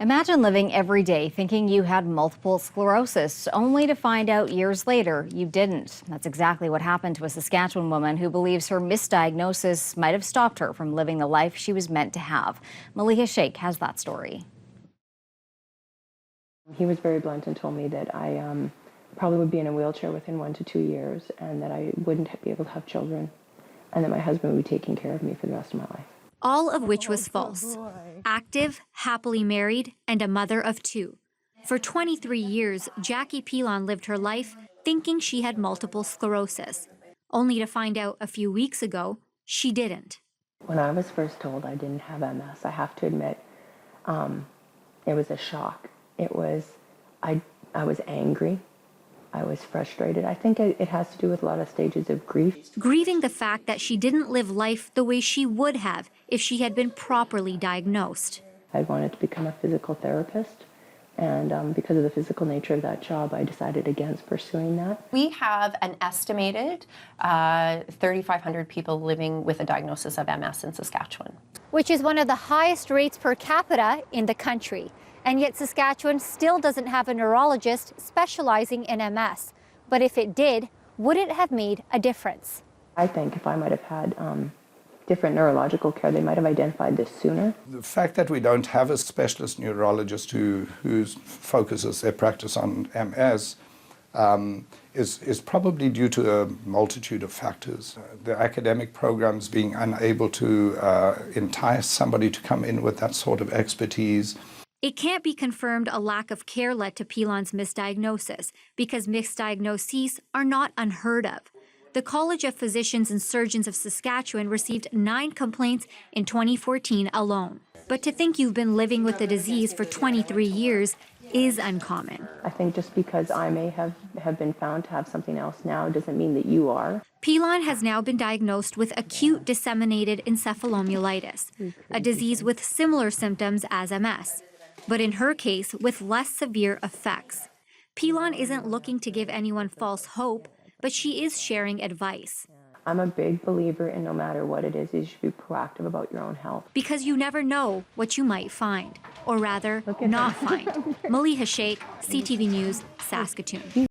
Imagine living every day thinking you had multiple sclerosis, only to find out years later you didn't. That's exactly what happened to a Saskatchewan woman who believes her misdiagnosis might have stopped her from living the life she was meant to have. Maleeha Sheikh has that story. He was very blunt and told me that I probably would be in a wheelchair within 1 to 2 years, and that I wouldn't be able to have children, and that my husband would be taking care of me for the rest of my life. All of which was false. Active, happily married, and a mother of 2. For 23 years, Jackie Pilon lived her life thinking she had multiple sclerosis, only to find out a few weeks ago she didn't. When I was first told I didn't have MS, I have to admit, it was a shock. It was, I was angry. I was frustrated. I think it has to do with a lot of stages of grief. Grieving the fact that she didn't live life the way she would have if she had been properly diagnosed. I wanted to become a physical therapist, and because of the physical nature of that job, I decided against pursuing that. We have an estimated 3,500 people living with a diagnosis of MS in Saskatchewan, which is one of the highest rates per capita in the country. And yet Saskatchewan still doesn't have a neurologist specializing in MS. But if it did, would it have made a difference? I think if I might have had different neurological care, they might have identified this sooner. The fact that we don't have a specialist neurologist who focuses their practice on MS is probably due to a multitude of factors. The academic programs being unable to entice somebody to come in with that sort of expertise. It can't be confirmed a lack of care led to Pilon's misdiagnosis because misdiagnoses are not unheard of. The College of Physicians and Surgeons of Saskatchewan received 9 complaints in 2014 alone. But to think you've been living with the disease for 23 years is uncommon. I think just because I may have been found to have something else now doesn't mean that you are. Pilon has now been diagnosed with acute disseminated encephalomyelitis, a disease with similar symptoms as MS. But in her case, with less severe effects. Pilon isn't looking to give anyone false hope, but she is sharing advice. I'm a big believer in no matter what it is, you should be proactive about your own health. Because you never know what you might find, or rather, not find. Maleeha Sheikh, CTV News, Saskatoon.